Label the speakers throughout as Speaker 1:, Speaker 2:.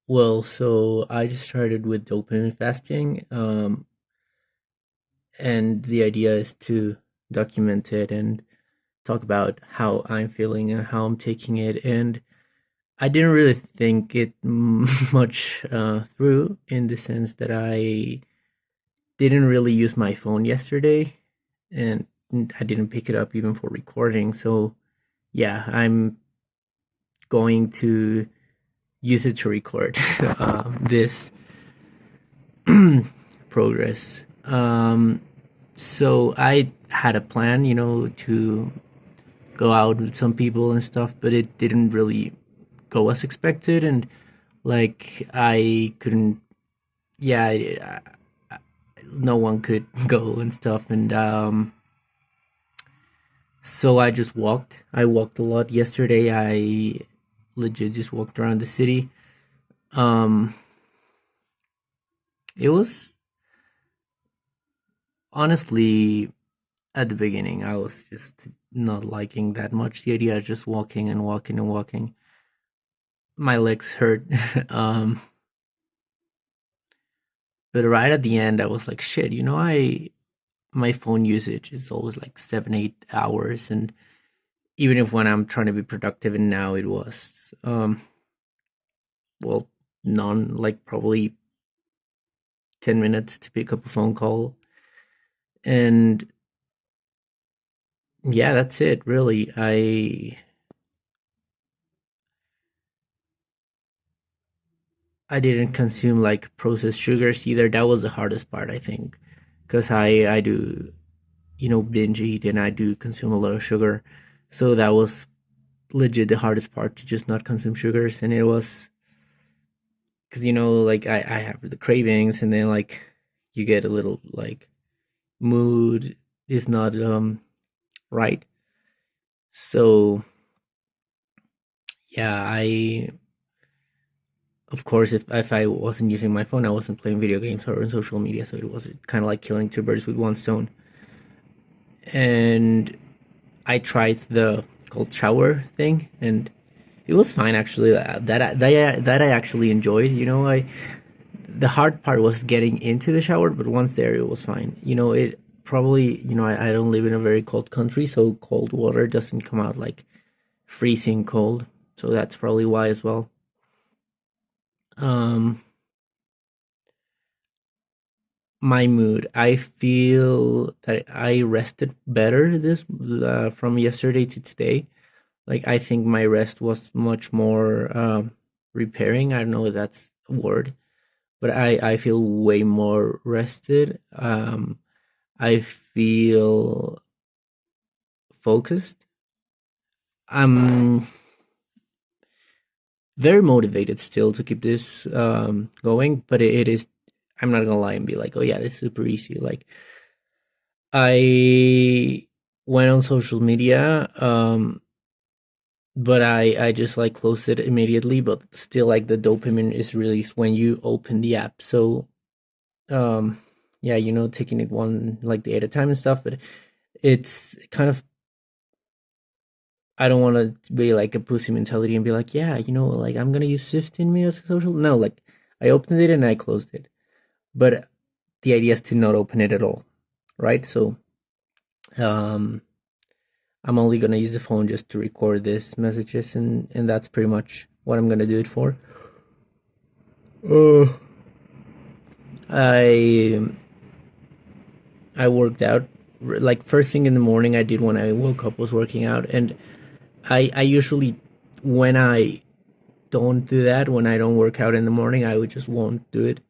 Speaker 1: Well, so I just started with dopamine fasting, and the idea is to document it and talk about how I'm feeling and how I'm taking it. And I didn't really think it much through in the sense that I didn't really use my phone yesterday, and I didn't pick it up even for recording. So yeah, I'm going to use it to record this progress. So I had a plan, to go out with some people and stuff, but it didn't really go as expected, and like I couldn't. Yeah, no one could go and stuff, and so I just walked. I walked a lot yesterday. I legit just walked around the city. Um, it was honestly at the beginning, I was just not liking that much the idea of just walking and walking and walking. My legs hurt. um, but right at the end, I was like, shit, my phone usage is always like 7, 8 hours. And even if when I'm trying to be productive, and now it was, well, none, like probably 10 minutes to pick up a phone call. And yeah, that's it, really. I didn't consume like processed sugars either. That was the hardest part, I think, because I do, binge eat, and I do consume a lot of sugar. So that was legit the hardest part, to just not consume sugars. And it was because, like I have the cravings, and then like you get a little like mood is not right. So yeah, I of course, if I wasn't using my phone, I wasn't playing video games or on social media, so it was kind of like killing two birds with one stone. And I tried the cold shower thing, and it was fine actually. That I actually enjoyed. I The hard part was getting into the shower, but once there, it was fine. It probably, I don't live in a very cold country, so cold water doesn't come out like freezing cold. So that's probably why as well. Um, my mood. I feel that I rested better this from yesterday to today. Like I think my rest was much more repairing. I don't know if that's a word, but I feel way more rested. I feel focused. I'm very motivated still to keep this going, but it is. I'm not gonna lie and be like, oh yeah, this is super easy. Like I went on social media, but I just like closed it immediately. But still, like the dopamine is released when you open the app. So um, yeah, taking it one like day at a time and stuff. But it's kind of, I don't want to be like a pussy mentality and be like, yeah, like I'm gonna use 15 minutes of social. No, like I opened it and I closed it. But the idea is to not open it at all, right? So um I'm only gonna use the phone just to record these messages, and that's pretty much what I'm gonna do it for. Uh, I I worked out like first thing in the morning. I did when I woke up was working out, and I usually, when I don't do that, when I don't work out in the morning, I would just won't do it.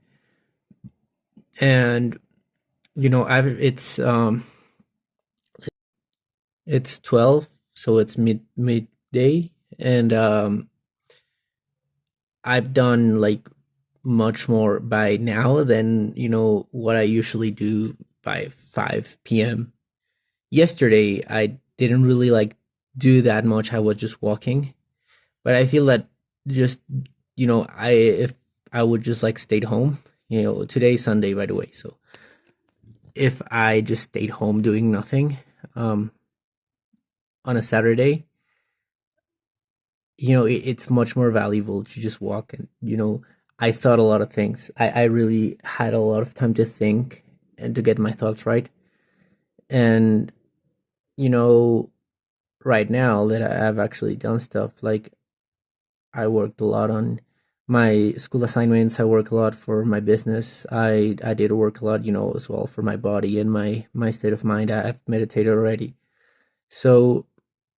Speaker 1: And it's 12, so it's midday, and I've done like much more by now than what I usually do by 5 p.m. Yesterday, I didn't really like do that much. I was just walking, but I feel that just I if I would just like stayed home. Today's Sunday, by the way. So if I just stayed home doing nothing um, on a Saturday, it's much more valuable to just walk. And I thought a lot of things. I really had a lot of time to think and to get my thoughts right. And, you know, right now that I've actually done stuff, like I worked a lot on my school assignments. I work a lot for my business. I did work a lot, as well for my body and my state of mind. I've meditated already. So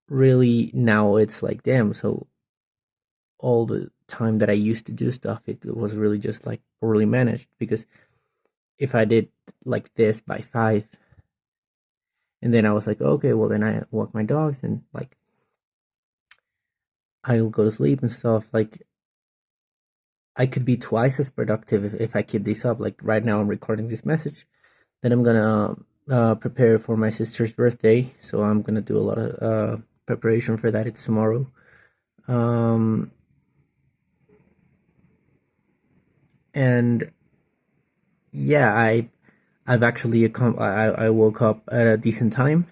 Speaker 1: really now it's like, damn, so all the time that I used to do stuff, it was really just like poorly managed, because if I did like this by 5, and then I was like, okay, well then I walk my dogs and like I'll go to sleep and stuff. Like I could be twice as productive if I keep this up. Like right now, I'm recording this message. Then I'm gonna prepare for my sister's birthday, so I'm gonna do a lot of preparation for that. It's tomorrow. Um, and yeah, I've actually I woke up at a decent time,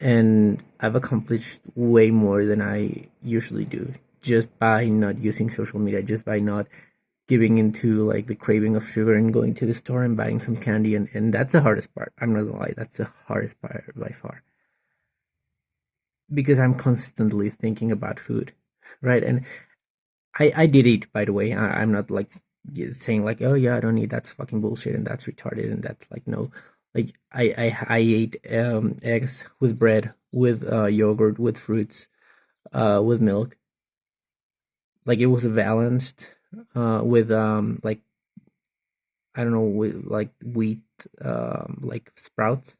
Speaker 1: and I've accomplished way more than I usually do, just by not using social media, just by not giving into like the craving of sugar and going to the store and buying some candy. And that's the hardest part. I'm not gonna lie, that's the hardest part by far, because I'm constantly thinking about food, right? And I did eat, by the way. I'm not like saying like, oh yeah, I don't eat, that's fucking bullshit and that's retarded and that's like, no. Like I ate eggs with bread, with yogurt, with fruits, with milk. Like it was balanced, with like, I don't know, with like wheat, like sprouts.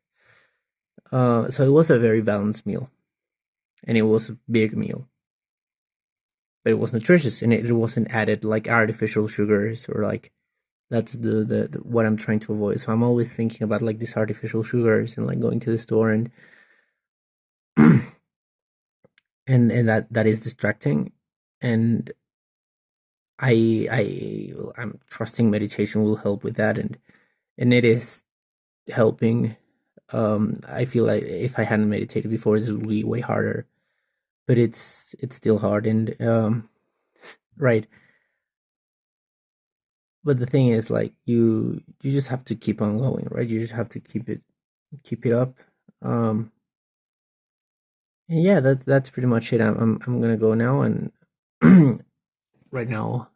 Speaker 1: So it was a very balanced meal, and it was a big meal, but it was nutritious, and it wasn't added like artificial sugars, or like that's the what I'm trying to avoid. So I'm always thinking about like these artificial sugars and like going to the store, and and that is distracting. And I'm trusting meditation will help with that, and it is helping. I feel like if I hadn't meditated before, it would be way harder, but it's still hard. And right. But the thing is, like, you just have to keep on going, right? You just have to keep it up. Um, and yeah, that's pretty much it. I'm gonna go now, and right now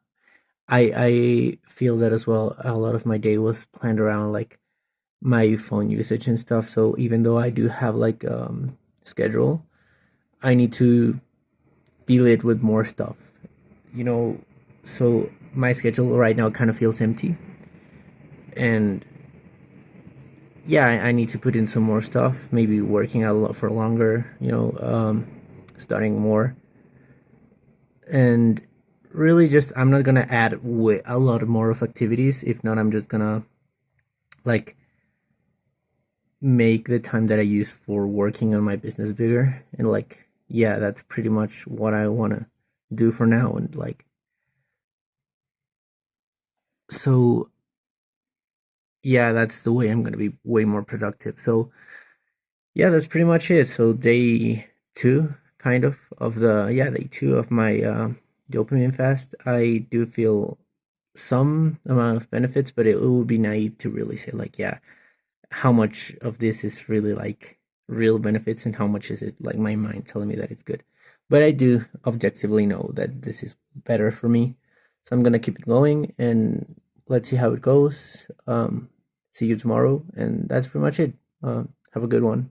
Speaker 1: I feel that as well. A lot of my day was planned around like my phone usage and stuff. So even though I do have like schedule, I need to fill it with more stuff, you know. So my schedule right now kind of feels empty, and yeah, I need to put in some more stuff. Maybe working out a lot for longer, studying more, and really just I'm not gonna add a lot more of activities. If not, I'm just gonna like make the time that I use for working on my business bigger. And like, yeah, that's pretty much what I wanna do for now. And like, so yeah, that's the way I'm gonna be way more productive. So yeah, that's pretty much it. So day two, kind of the yeah, day two of my dopamine fast. I do feel some amount of benefits, but it would be naive to really say like, yeah, how much of this is really like real benefits and how much is it like my mind telling me that it's good. But I do objectively know that this is better for me. So I'm gonna keep it going, and let's see how it goes. See you tomorrow, and that's pretty much it. Have a good one.